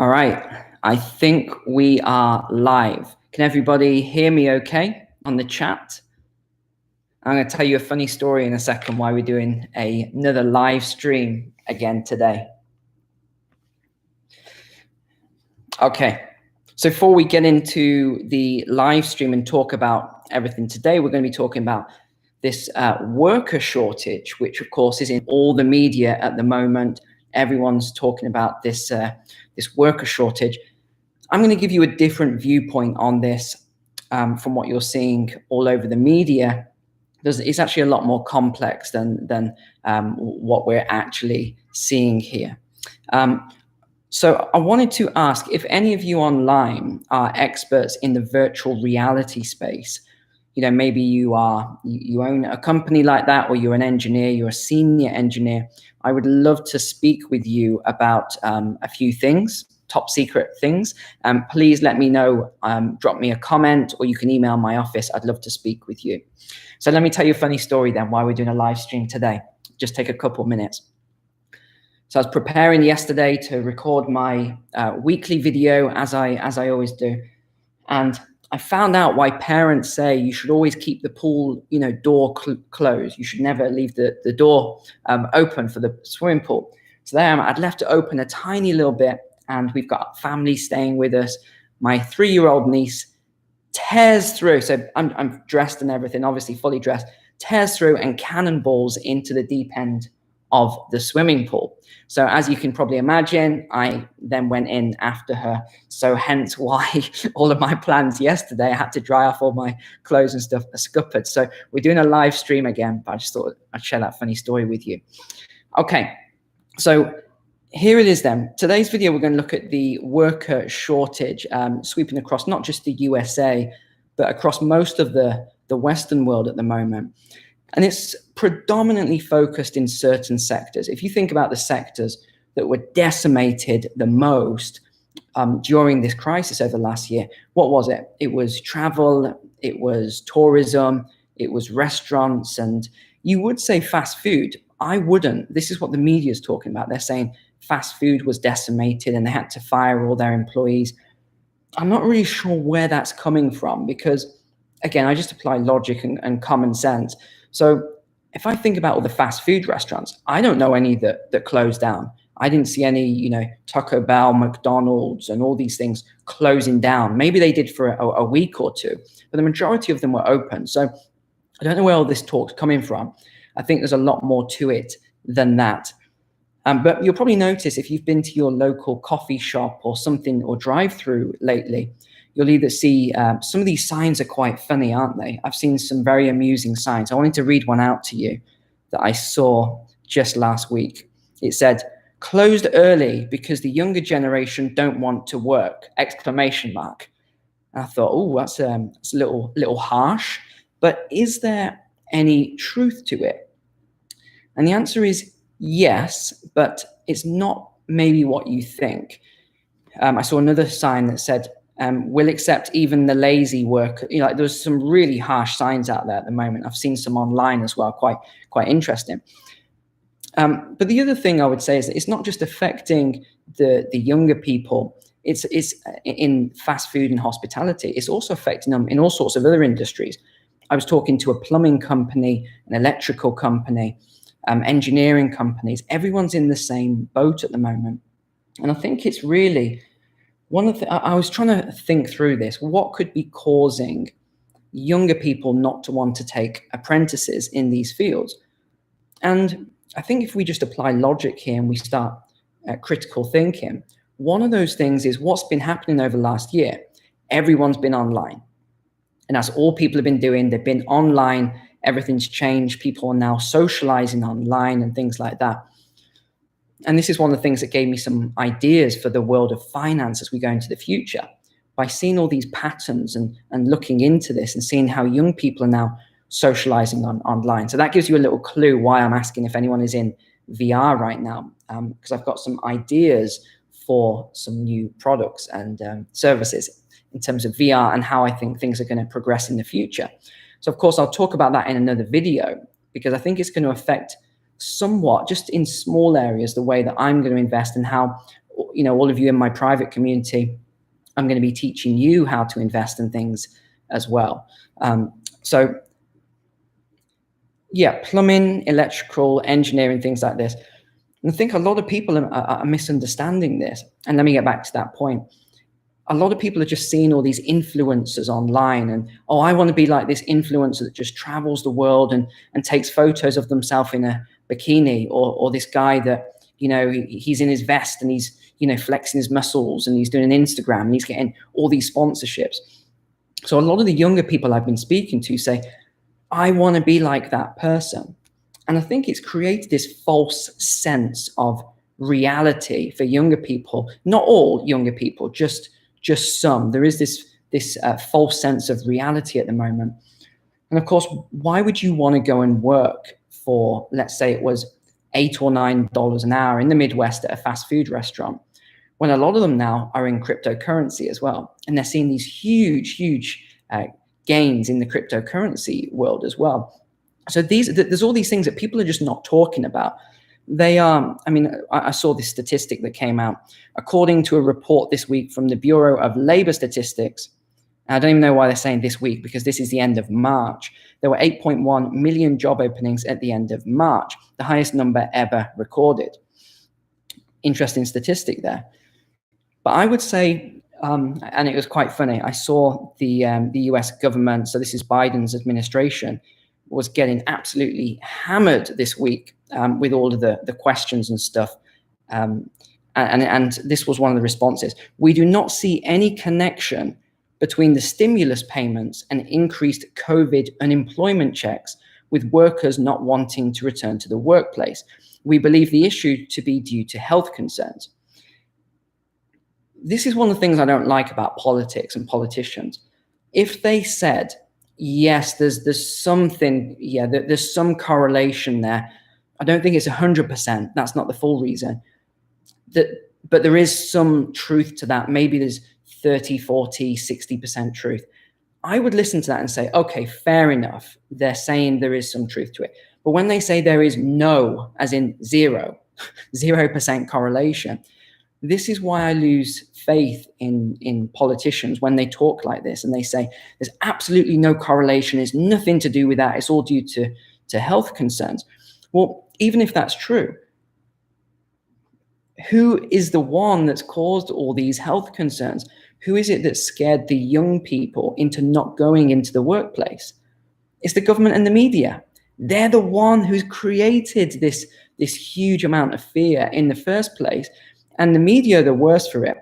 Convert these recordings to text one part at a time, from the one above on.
All right, I think we are live. Can everybody hear me okay on the chat? I'm going to tell you a funny story in a second why we're doing another live stream again today. Okay, so before we get into the live stream and talk about everything today, we're going to be talking about this worker shortage, which of course is in all the media at the moment. Everyone's talking about this worker shortage. I'm going to give you a different viewpoint on this from what you're seeing all over the media. It's actually a lot more complex than what we're actually seeing here. So I wanted to ask if any of you online are experts in the virtual reality space. You know, maybe you own a company like that, or you're an engineer, you're a senior engineer. I would love to speak with you about a few things, top secret things. Please let me know, drop me a comment, or you can email my office. I'd love to speak with you. So let me tell you a funny story then, why we're doing a live stream today. Just take a couple minutes. So I was preparing yesterday to record my weekly video, as I always do. And I found out why parents say you should always keep the pool, door closed. You should never leave the door open for the swimming pool. So there I'd left it open a tiny little bit, and we've got family staying with us. My 3-year-old niece tears through. So I'm dressed and everything, obviously fully dressed, tears through and cannonballs into the deep end of the swimming pool. So as you can probably imagine, I then went in after her. So hence why all of my plans yesterday, I had to dry off all my clothes and stuff, are scuppered. So we're doing a live stream again, but I just thought I'd share that funny story with you. Okay, so here it is then. Today's video, we're going to look at the worker shortage sweeping across not just the USA, but across most of the Western world at the moment. And it's predominantly focused in certain sectors. If you think about the sectors that were decimated the most during this crisis over the last year, what was it? It was travel, it was tourism, it was restaurants, and you would say fast food. I wouldn't. This is what the media is talking about. They're saying fast food was decimated and they had to fire all their employees. I'm not really sure where that's coming from because, again, I just apply logic and common sense. So if I think about all the fast food restaurants, I don't know any that closed down. I didn't see any, Taco Bell, McDonald's, and all these things closing down. Maybe they did for a week or two, but the majority of them were open. So I don't know where all this talk's coming from. I think there's a lot more to it than that. But you'll probably notice if you've been to your local coffee shop or something or drive-through lately, you'll either see some of these signs are quite funny, aren't they? I've seen some very amusing signs. I wanted to read one out to you that I saw just last week. It said, "Closed early because the younger generation don't want to work!" Exclamation mark. And I thought, oh, that's a little harsh. But is there any truth to it? And the answer is yes, but it's not maybe what you think. I saw another sign that said, "We'll accept even the lazy worker." There's some really harsh signs out there at the moment. I've seen some online as well, quite interesting. But the other thing I would say is that it's not just affecting the younger people. It's in fast food and hospitality. It's also affecting them in all sorts of other industries. I was talking to a plumbing company, an electrical company, engineering companies. Everyone's in the same boat at the moment. And I think it's really I was trying to think through this. What could be causing younger people not to want to take apprentices in these fields? And I think if we just apply logic here and we start critical thinking, one of those things is what's been happening over the last year. Everyone's been online. And that's all people have been doing. They've been online. Everything's changed. People are now socializing online and things like that. And this is one of the things that gave me some ideas for the world of finance as we go into the future. By seeing all these patterns and looking into this and seeing how young people are now socializing online. So that gives you a little clue why I'm asking if anyone is in VR right now, because I've got some ideas for some new products and services in terms of VR and how I think things are going to progress in the future. So of course, I'll talk about that in another video because I think it's going to affect somewhat, just in small areas, the way that I'm going to invest and how all of you in my private community, I'm going to be teaching you how to invest in things as well. So yeah, plumbing, electrical, engineering, things like this. And I think a lot of people are misunderstanding this. And let me get back to that point. A lot of people are just seeing all these influencers online and, oh, I want to be like this influencer that just travels the world and takes photos of themselves in a bikini, or this guy that, he's in his vest and he's, flexing his muscles and he's doing an Instagram and he's getting all these sponsorships. So a lot of the younger people I've been speaking to say, I want to be like that person. And I think it's created this false sense of reality for younger people, not all younger people, just some. There is this false sense of reality at the moment. And of course, why would you want to go and work for, let's say it was $8 or $9 an hour in the Midwest at a fast food restaurant, when a lot of them now are in cryptocurrency as well. And they're seeing these huge gains in the cryptocurrency world as well. So there's all these things that people are just not talking about. They are, I saw this statistic that came out. According to a report this week from the Bureau of Labor Statistics, I don't even know why they're saying this week, because this is the end of March. There were 8.1 million job openings at the end of March, the highest number ever recorded. Interesting statistic there. But I would say, and it was quite funny, I saw the US government, so this is Biden's administration, was getting absolutely hammered this week with all of the questions and stuff. And this was one of the responses. We do not see any connection between the stimulus payments and increased COVID unemployment checks with workers not wanting to return to the workplace. We believe the issue to be due to health concerns. This is one of the things I don't like about politics and politicians. If they said, yes, there's something, there's some correlation there. I don't think it's 100%. That's not the full reason. But there is some truth to that. Maybe there's 30, 40, 60% truth. I would listen to that and say, okay, fair enough. They're saying there is some truth to it. But when they say there is no, as in 0% correlation, this is why I lose faith in politicians when they talk like this and they say there's absolutely no correlation, it's nothing to do with that, it's all due to health concerns. Well, even if that's true, who is the one that's caused all these health concerns? Who is it that scared the young people into not going into the workplace? It's the government and the media. They're the one who's created this huge amount of fear in the first place. And the media are the worst for it.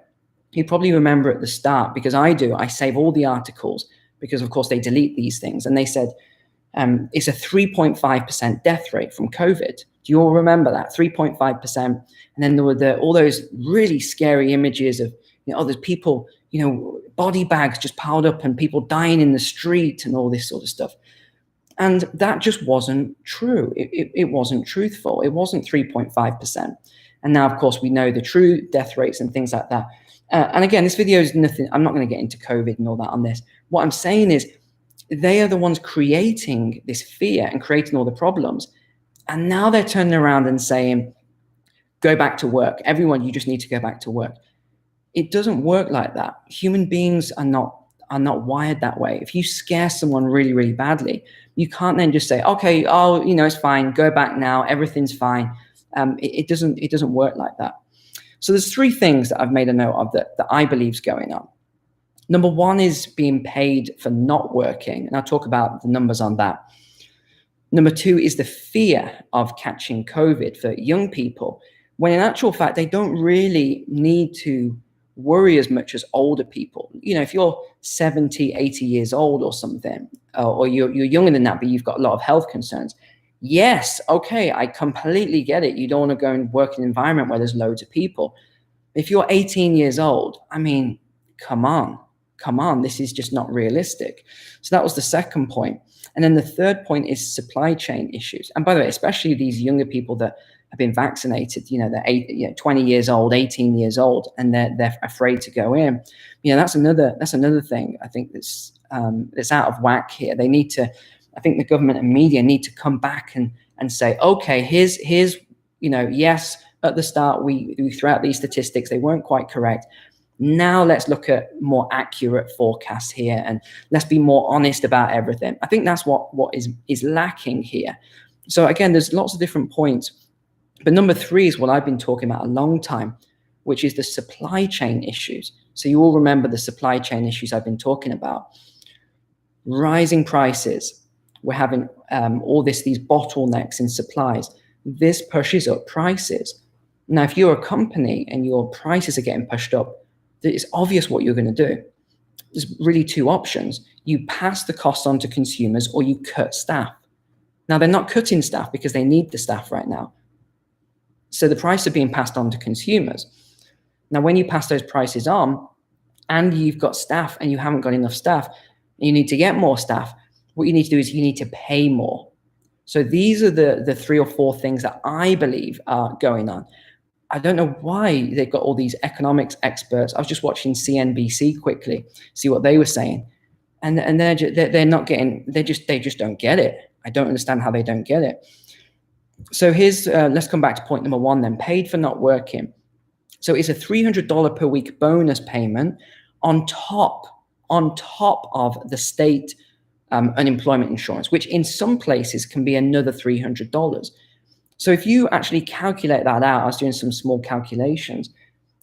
You probably remember at the start, because I do, I save all the articles because of course they delete these things. And they said, it's a 3.5% death rate from COVID. Do you all remember that? 3.5%. And then there were all those really scary images of, there's people, body bags just piled up and people dying in the street and all this sort of stuff. And that just wasn't true. It wasn't truthful. It wasn't 3.5%. And now, of course, we know the true death rates and things like that. And again, this video is nothing. I'm not going to get into COVID and all that on this. What I'm saying is they are the ones creating this fear and creating all the problems. And now they're turning around and saying, go back to work. Everyone, you just need to go back to work. It doesn't work like that. Human beings are not wired that way. If you scare someone really, really badly, you can't then just say, okay, it's fine. Go back now. Everything's fine. It doesn't work like that. So there's three things that I've made a note of that I believe is going on. Number one is being paid for not working. And I'll talk about the numbers on that. Number two is the fear of catching COVID for young people, when in actual fact, they don't really need to worry as much as older people. If you're 70, 80 years old or something, or you're younger than that, but you've got a lot of health concerns, yes, okay, I completely get it. You don't want to go and work in an environment where there's loads of people. If you're 18 years old, come on, this is just not realistic. So that was the second point. And then the third point is supply chain issues. And by the way, especially these younger people that have been vaccinated, they're 20 years old, 18 years old, and they're afraid to go in. That's another thing I think that's out of whack here. They need to, I think the government and media need to come back and say, okay, here's yes, at the start, we threw out these statistics. They weren't quite correct. Now let's look at more accurate forecasts here, and let's be more honest about everything. I think that's what is lacking here. So again, there's lots of different points. But number 3 is what I've been talking about a long time, which is the supply chain issues. So you all remember the supply chain issues I've been talking about. Rising prices. We're having all these bottlenecks in supplies. This pushes up prices. Now, if you're a company and your prices are getting pushed up, it's obvious what you're going to do. There's really 2 options. You pass the cost on to consumers, or you cut staff. Now, they're not cutting staff because they need the staff right now. So the prices are being passed on to consumers. Now, when you pass those prices on and you've got staff and you haven't got enough staff, and you need to get more staff, what you need to do is you need to pay more. So these are the 3 or 4 things that I believe are going on. I don't know why they've got all these economics experts. I was just watching CNBC quickly, see what they were saying. And they're not getting, they just don't get it. I don't understand how they don't get it. So here's, let's come back to point number 1 then, paid for not working. So it's a $300 per week bonus payment on top of the state unemployment insurance, which in some places can be another $300. So if you actually calculate that out, I was doing some small calculations,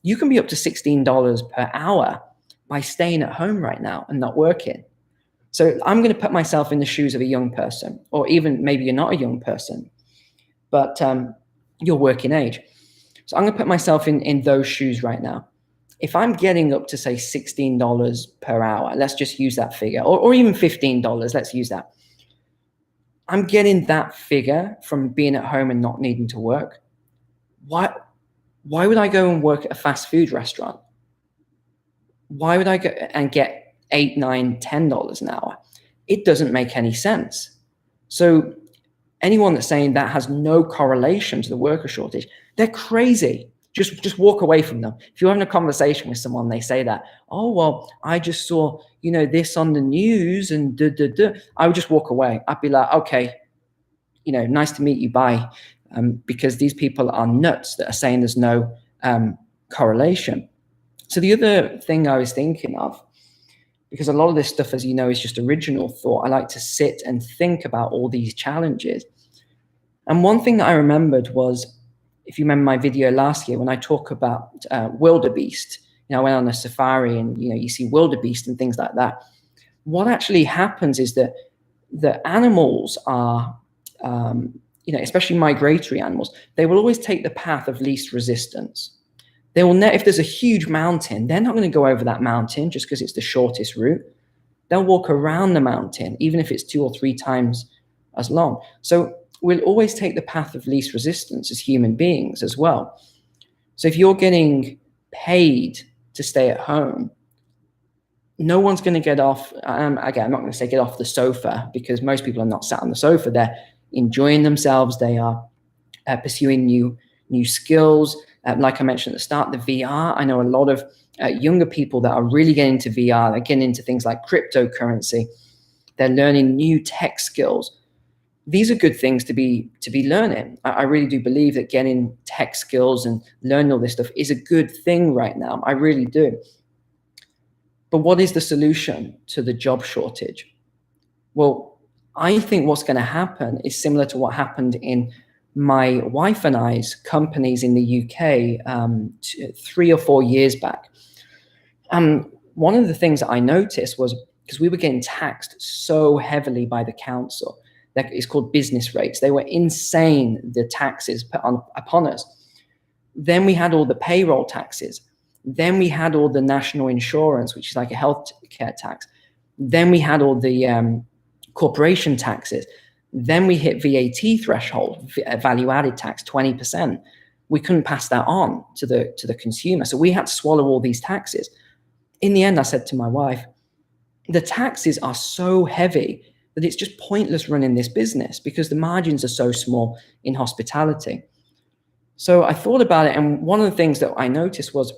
you can be up to $16 per hour by staying at home right now and not working. So I'm going to put myself in the shoes of a young person, or even maybe you're not a young person, but you're working age. So I'm going to put myself in those shoes right now. If I'm getting up to, say, $16 per hour, let's just use that figure, or even $15, let's use that. I'm getting that figure from being at home and not needing to work. Why would I go and work at a fast food restaurant? Why would I go and get $8, $9, $10 an hour? It doesn't make any sense. So anyone that's saying that has no correlation to the worker shortage, they're crazy. Just walk away from them. If you're having a conversation with someone, they say that, oh, well, I just saw, this on the news and I would just walk away. I'd be like, okay, nice to meet you, bye. Because these people are nuts that are saying there's no correlation. So the other thing I was thinking of, because a lot of this stuff, as you know, is just original thought. I like to sit and think about all these challenges. And one thing that I remembered was, if you remember my video last year, when I talk about wildebeest, I went on a safari and, you see wildebeest and things like that. What actually happens is that the animals are, especially migratory animals, they will always take the path of least resistance. They will, if there's a huge mountain, they're not going to go over that mountain just because it's the shortest route. They'll walk around the mountain, even if it's 2 or 3 times as long. So we'll always take the path of least resistance as human beings as well. So if you're getting paid to stay at home, no one's going to get off. Again, I'm not going to say get off the sofa, because most people are not sat on the sofa. They're enjoying themselves. They are pursuing new skills. Like I mentioned at the start, the VR. I know a lot of younger people that are really getting into VR. They're getting into things like cryptocurrency. They're learning new tech skills. These are good things to be learning. I really do believe that getting tech skills and learning all this stuff is a good thing right now. I really do. But what is the solution to the job shortage? Well, I think what's going to happen is similar to what happened in my wife and I's companies in the UK 3 or 4 years back. One of the things that I noticed was, because we were getting taxed so heavily by the council, that is called business rates. They were insane, the taxes put upon us. Then we had all the payroll taxes. Then we had all the national insurance, which is like a healthcare tax. Then we had all the corporation taxes. Then we hit VAT threshold, value-added tax, 20%. We couldn't pass that on to the consumer. So we had to swallow all these taxes. In the end, I said to my wife, the taxes are so heavy that it's just pointless running this business, because the margins are so small in hospitality. So I thought about it, and one of the things that I noticed was,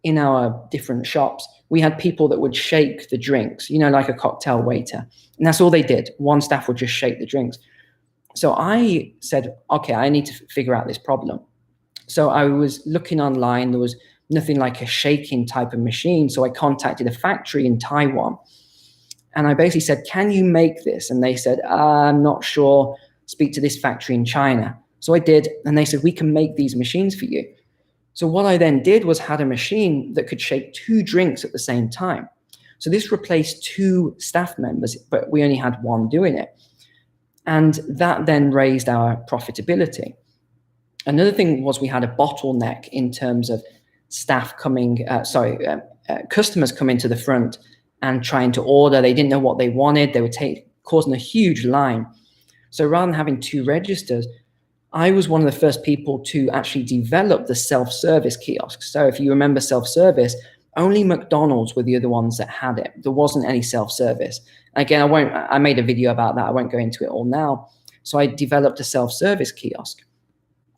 in our different shops, we had people that would shake the drinks, like a cocktail waiter. And that's all they did. One staff would just shake the drinks. So I said, okay, I need to figure out this problem. So I was looking online. There was nothing like a shaking type of machine. So I contacted a factory in Taiwan. And I basically said, can you make this? And they said, I'm not sure. Speak to this factory in China. So I did. And they said, we can make these machines for you. So what I then did was had a machine that could shake 2 drinks at the same time. So this replaced 2 staff members, but we only had 1 doing it. And that then raised our profitability. Another thing was we had a bottleneck in terms of staff coming, customers coming to the front and trying to order. They didn't know what they wanted. They were causing a huge line. So rather than having 2 registers, I was one of the first people to actually develop the self-service kiosks. So if you remember self-service, only McDonald's were the other ones that had it. There wasn't any self-service. Again, I made a video about that. I won't go into it all now. So I developed a self-service kiosk.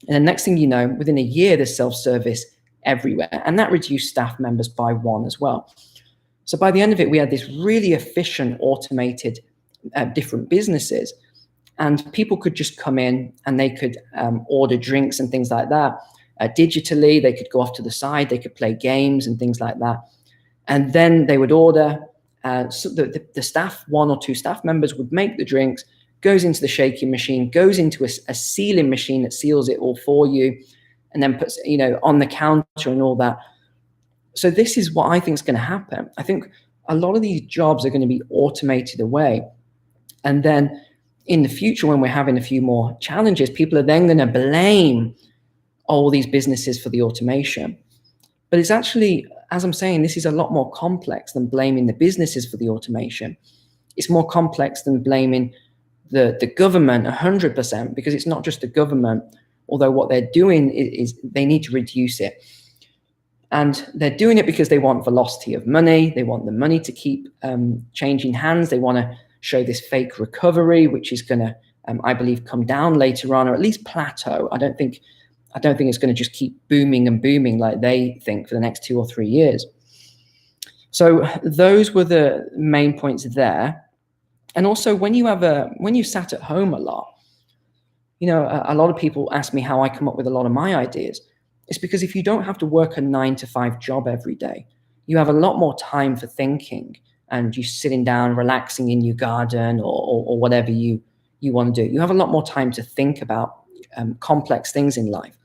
And the next thing you know, within a year, there's self-service everywhere. And that reduced staff members by 1 as well. So by the end of it, we had this really efficient, automated, different businesses. And people could just come in and they could order drinks and things like that. Digitally, they could go off to the side, they could play games and things like that. And then they would order. So the staff, 1 or 2 staff members would make the drinks, goes into the shaking machine, goes into a sealing machine that seals it all for you, and then puts, on the counter and all that. So this is what I think is going to happen. I think a lot of these jobs are going to be automated away. And then in the future, when we're having a few more challenges, people are then going to blame all these businesses for the automation. But it's actually, as I'm saying, this is a lot more complex than blaming the businesses for the automation. It's more complex than blaming the government 100%, because it's not just the government, although what they're doing is they need to reduce it. And they're doing it because they want velocity of money. They want the money to keep changing hands. They want to show this fake recovery, which is going to, I believe, come down later on, or at least plateau. I don't think it's going to just keep booming and booming like they think for the next 2 or 3 years. So those were the main points there. And also, when you sat at home a lot, a lot of people ask me how I come up with a lot of my ideas. It's because if you don't have to work a 9-to-5 job every day, you have a lot more time for thinking, and you sitting down, relaxing in your garden or whatever you want to do. You have a lot more time to think about complex things in life.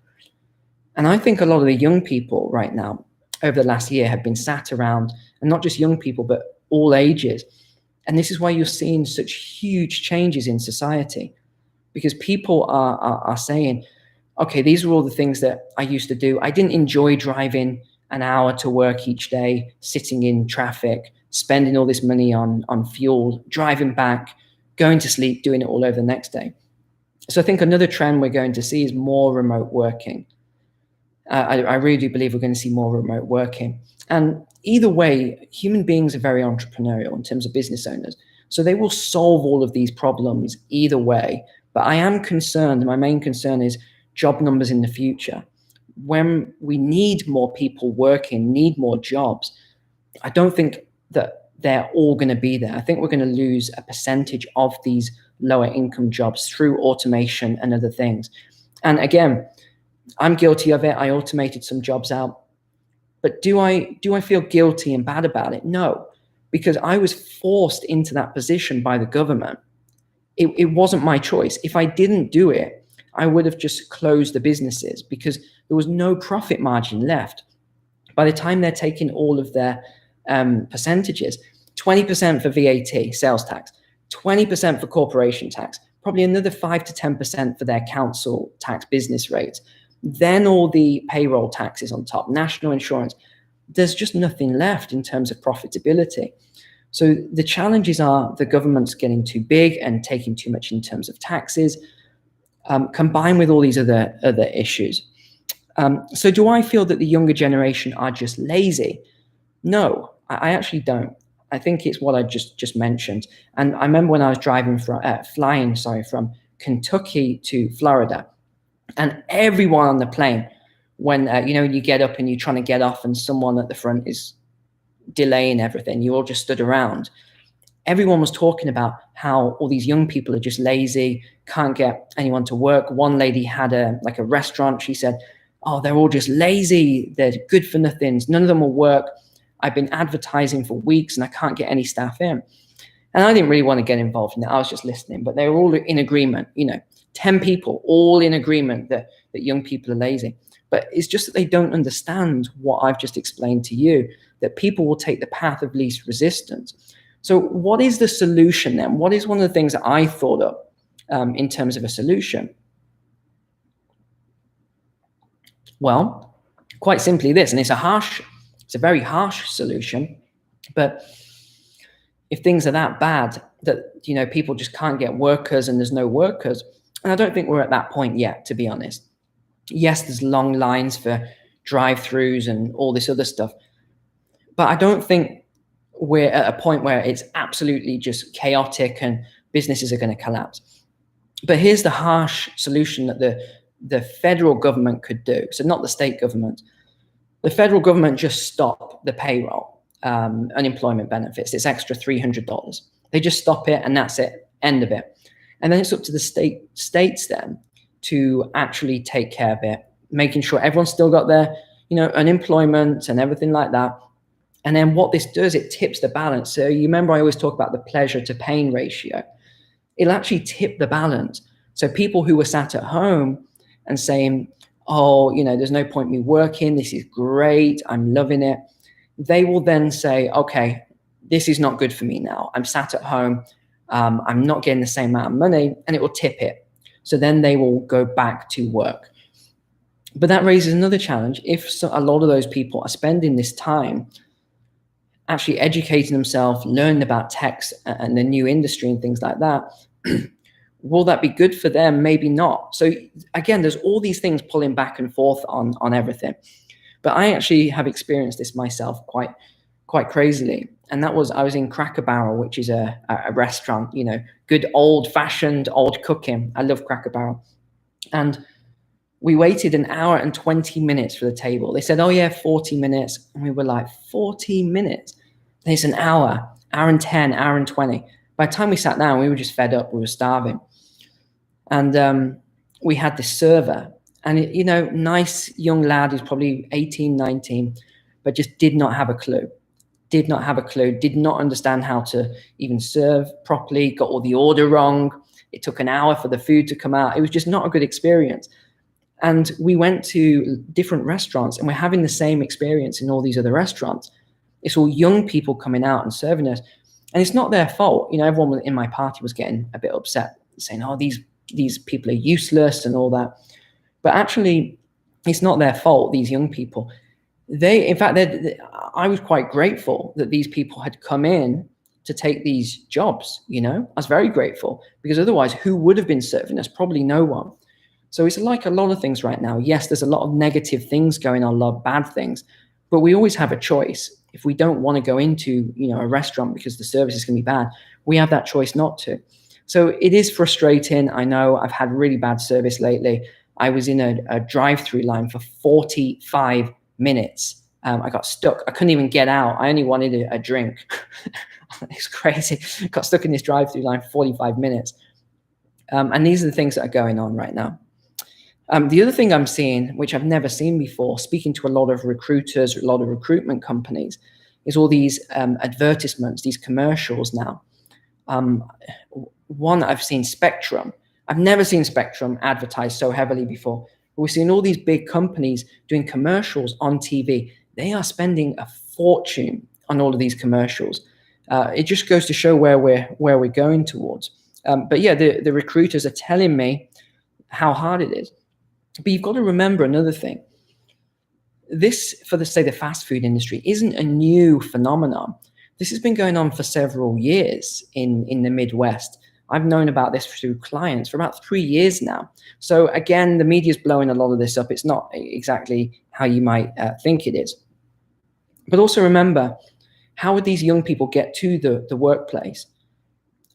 And I think a lot of the young people right now, over the last year, have been sat around, and not just young people, but all ages. And this is why you're seeing such huge changes in society, because people are saying, okay, these are all the things that I used to do. I didn't enjoy driving an hour to work each day, sitting in traffic, spending all this money on fuel, driving back, going to sleep, doing it all over the next day. So I think another trend we're going to see is more remote working. I really do believe we're going to see more remote working. And either way, human beings are very entrepreneurial in terms of business owners. So they will solve all of these problems either way. But I am concerned, my main concern is job numbers in the future. When we need more people working, need more jobs, I don't think that they're all going to be there. I think we're going to lose a percentage of these lower income jobs through automation and other things. And again, I'm guilty of it. I automated some jobs out. But do I feel guilty and bad about it? No, because I was forced into that position by the government. It wasn't my choice. If I didn't do it, I would have just closed the businesses because there was no profit margin left. By the time they're taking all of their percentages, 20% for VAT, sales tax, 20% for corporation tax, probably another 5 to 10% for their council tax business rates, then all the payroll taxes on top, national insurance, there's just nothing left in terms of profitability. So the challenges are the government's getting too big and taking too much in terms of taxes, combined with all these other issues. So do I feel that the younger generation are just lazy? No, I actually don't. I think it's what I just mentioned. And I remember when I was flying from Kentucky to Florida, and everyone on the plane, when you get up and you're trying to get off and someone at the front is delaying everything, you all just stood around. Everyone was talking about how all these young people are just lazy, can't get anyone to work. One lady had a restaurant. She said, oh, they're all just lazy. They're good for nothings. None of them will work. I've been advertising for weeks and I can't get any staff in. And I didn't really want to get involved in it. I was just listening, but they were all in agreement, 10 people all in agreement that young people are lazy. But it's just that they don't understand what I've just explained to you, that people will take the path of least resistance. So what is the solution then? What is one of the things that I thought of in terms of a solution? Well, quite simply this, and it's a very harsh solution, but if things are that bad that, people just can't get workers and there's no workers, and I don't think we're at that point yet, to be honest. Yes, there's long lines for drive-throughs and all this other stuff, but I don't think we're at a point where it's absolutely just chaotic and businesses are going to collapse. But here's the harsh solution that the federal government could do. So not the state government. The federal government just stop the payroll, unemployment benefits. It's extra $300. They just stop it and that's it, end of it. And then it's up to the states then to actually take care of it, making sure everyone's still got their, unemployment and everything like that. And then what this does, it tips the balance. So you remember I always talk about the pleasure to pain ratio. It'll actually tip the balance. So people who were sat at home and saying, oh, there's no point me working, this is great, I'm loving it. They will then say, okay, this is not good for me now. I'm sat at home, I'm not getting the same amount of money, and it will tip it. So then they will go back to work. But that raises another challenge. If a lot of those people are spending this time actually educating themselves, learning about techs and the new industry and things like that, will that be good for them? Maybe not. So again, there's all these things pulling back and forth on everything. But I actually have experienced this myself quite crazily. And that was, I was in Cracker Barrel, which is a restaurant, good old-fashioned old cooking. I love Cracker Barrel. And we waited an hour and 20 minutes for the table. They said, oh yeah, 40 minutes. And we were like, 40 minutes? And it's an hour and 10, hour and 20. By the time we sat down, we were just fed up. We were starving. And we had this server. And, nice young lad who's probably 18, 19, but just did not have a clue. Did not understand how to even serve properly, got all the order wrong. It took an hour for the food to come out. It was just not a good experience. And we went to different restaurants and we're having the same experience in all these other restaurants. It's all young people coming out and serving us. And it's not their fault. Everyone in my party was getting a bit upset, saying, oh, these people are useless and all that. But actually, it's not their fault, these young people. I was quite grateful that these people had come in to take these jobs, I was very grateful, because otherwise who would have been serving us? Probably no one. So it's like a lot of things right now. Yes, there's a lot of negative things going on, a lot of bad things, but we always have a choice. If we don't want to go into, a restaurant because the service is going to be bad, we have that choice not to. So it is frustrating. I know I've had really bad service lately. I was in a drive-through line for 45 minutes. I got stuck. I couldn't even get out. I only wanted a drink. It's crazy. Got stuck in this drive-through line for 45 minutes. And these are the things that are going on right now. The other thing I'm seeing, which I've never seen before, speaking to a lot of recruiters, a lot of recruitment companies, is all these advertisements, these commercials now. One I've seen, Spectrum. I've never seen Spectrum advertised so heavily before. But we're seeing all these big companies doing commercials on TV. They are spending a fortune on all of these commercials. It just goes to show where we're going towards. But yeah, the recruiters are telling me how hard it is. But you've got to remember another thing. This, for the fast food industry, isn't a new phenomenon. This has been going on for several years in the Midwest. I've known about this through clients for about 3 years now. So again, the media's blowing a lot of this up. It's not exactly how you might think it is. But also remember, how would these young people get to the workplace?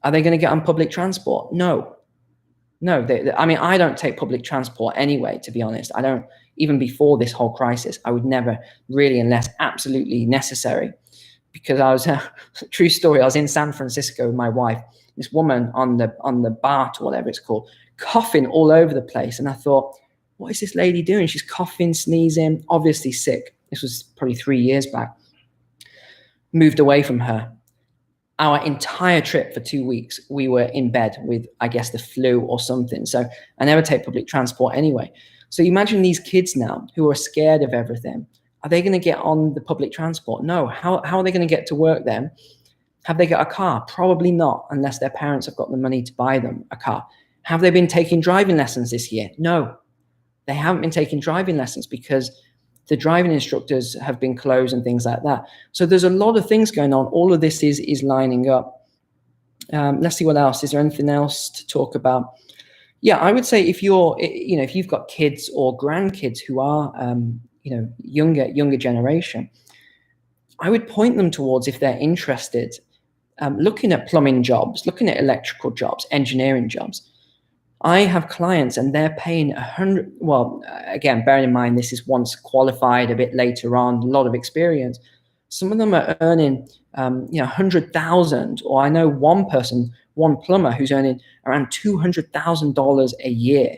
Are they going to get on public transport? No. I don't take public transport anyway, to be honest. I don't, even before this whole crisis, I would never really, unless absolutely necessary. Because I was, true story, I was in San Francisco with my wife, this woman on the BART or whatever it's called, coughing all over the place. And I thought, what is this lady doing? She's coughing, sneezing, obviously sick. This was probably 3 years back. Moved away from her. Our entire trip for 2 weeks, we were in bed with, I guess, the flu or something. So I never take public transport anyway. So imagine these kids now who are scared of everything. Are they going to get on the public transport? No. How are they going to get to work then? Have they got a car? Probably not, unless their parents have got the money to buy them a car. Have they been taking driving lessons this year? No, they haven't been taking driving lessons because the driving instructors have been closed and things like that. So there's a lot of things going on. All of this is lining up. Let's see what else. Is there anything else to talk about? Yeah, I would say if you've got kids or grandkids who are, younger generation, I would point them towards, if they're interested, looking at plumbing jobs, looking at electrical jobs, engineering jobs. I have clients and they're paying 100. Well, again, bearing in mind, this is once qualified, a bit later on, a lot of experience. Some of them are earning, 100,000, or I know one plumber who's earning around $200,000 a year,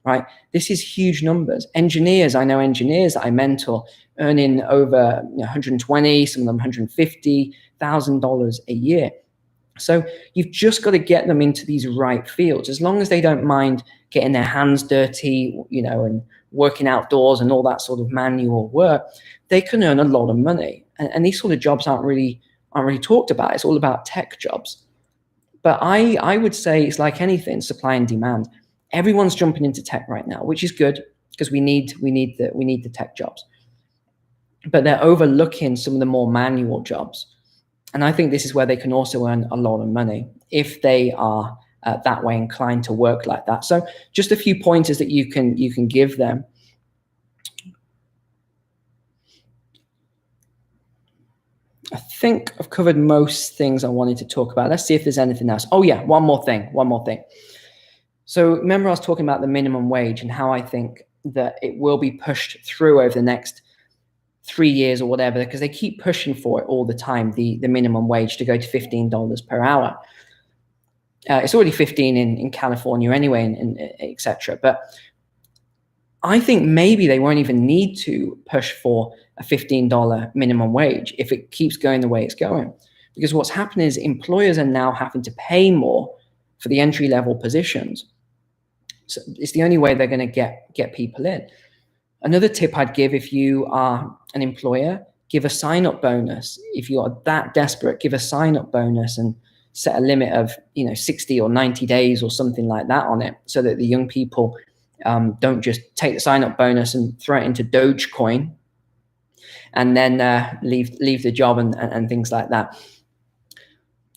right? This is huge numbers. Engineers, I know engineers that I mentor earning over 120, some of them $150,000 a year. So you've just got to get them into these right fields. As long as they don't mind getting their hands dirty, and working outdoors and all that sort of manual work, they can earn a lot of money. And these sort of jobs aren't really talked about. It's all about tech jobs. But I would say it's like anything, supply and demand. Everyone's jumping into tech right now, which is good because we need the tech jobs. But they're overlooking some of the more manual jobs. And I think this is where they can also earn a lot of money if they are that way inclined to work like that. So just a few pointers that you can give them. I think I've covered most things I wanted to talk about. Let's see if there's anything else. Oh yeah, one more thing. So remember I was talking about the minimum wage and how I think that it will be pushed through over the next 3 years or whatever, because they keep pushing for it all the time, the minimum wage to go to $15 per hour. It's already 15 in California anyway, and et cetera. But I think maybe they won't even need to push for a $15 minimum wage if it keeps going the way it's going. Because what's happening is employers are now having to pay more for the entry-level positions. So it's the only way they're going to get people in. Another tip I'd give, if you are an employer, give a sign-up bonus. If you are that desperate, give a sign-up bonus and set a limit of 60 or 90 days or something like that on it, so that the young people don't just take the sign-up bonus and throw it into Dogecoin and then leave the job and things like that.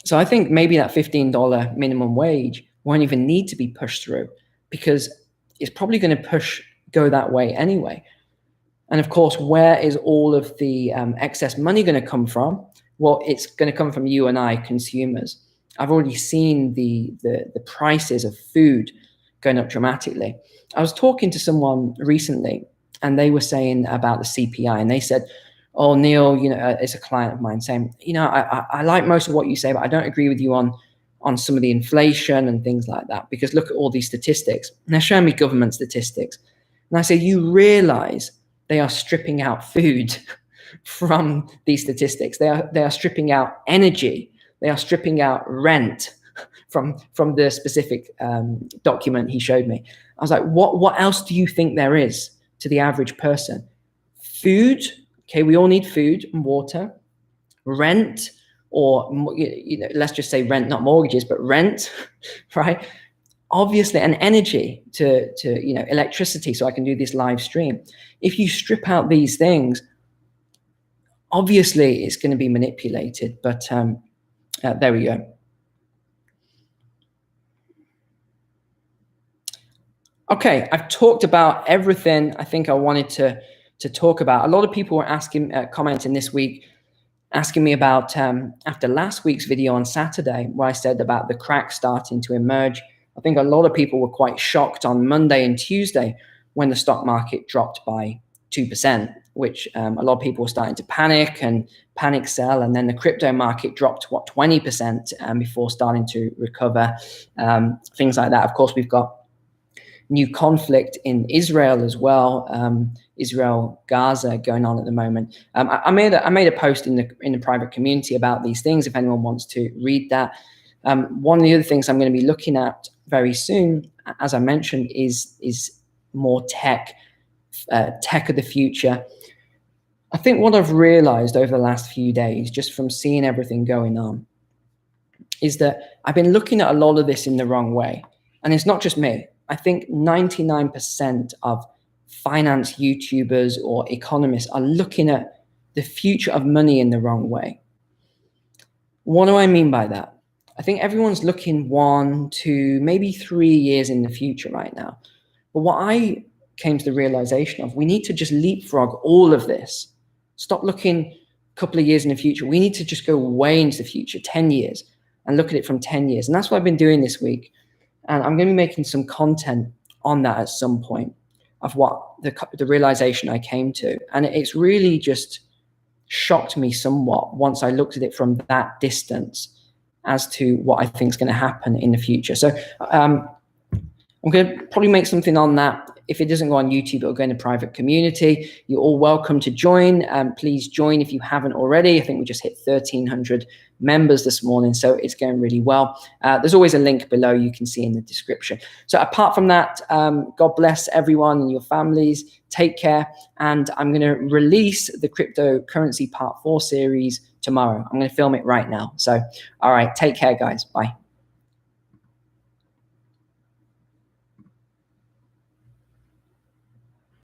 So I think maybe that $15 minimum wage won't even need to be pushed through, because it's probably going to go that way anyway. And of course, where is all of the excess money going to come from? Well, it's going to come from you and I, consumers. I've already seen the prices of food going up dramatically. I was talking to someone recently, and they were saying about the CPI, and they said, "Oh, Neil, it's a client of mine saying, I like most of what you say, but I don't agree with you on some of the inflation and things like that, because look at all these statistics." And they're showing me government statistics. And I say, you realize they are stripping out food from these statistics. They are stripping out energy. They are stripping out rent from the specific document he showed me. I was like, what else do you think there is to the average person? Food. Okay, we all need food and water. Rent, or let's just say rent, not mortgages, but rent, right? Obviously, and energy to electricity, so I can do this live stream. If you strip out these things, obviously it's going to be manipulated. But there we go. Okay, I've talked about everything I think I wanted to talk about. A lot of people were commenting this week, asking me about after last week's video on Saturday, where I said about the cracks starting to emerge. I think a lot of people were quite shocked on Monday and Tuesday when the stock market dropped by 2%, which a lot of people were starting to panic sell. And then the crypto market dropped, 20% before starting to recover, things like that. Of course, we've got new conflict in Israel as well, Israel-Gaza going on at the moment. I made a post in the private community about these things if anyone wants to read that. One of the other things I'm going to be looking at very soon, as I mentioned, is more tech of the future. I think what I've realized over the last few days, just from seeing everything going on, is that I've been looking at a lot of this in the wrong way. And it's not just me. I think 99% of finance YouTubers or economists are looking at the future of money in the wrong way. What do I mean by that? I think everyone's looking 1, 2, maybe 3 years in the future right now. But what I came to the realization of, we need to just leapfrog all of this. Stop looking a couple of years in the future. We need to just go way into the future, 10 years, and look at it from 10 years. And that's what I've been doing this week. And I'm going to be making some content on that at some point of what the realization I came to. And it's really just shocked me somewhat once I looked at it from that distance as to what I think is going to happen in the future. So I'm going to probably make something on that. If it doesn't go on YouTube, it'll go in the private community. You're all welcome to join. Please join if you haven't already. I think we just hit 1,300 members this morning, so it's going really well. There's always a link below you can see in the description. So apart from that, God bless everyone and your families. Take care. And I'm going to release the cryptocurrency part 4 series tomorrow. I'm going to film it right now. So, all right, take care, guys. Bye.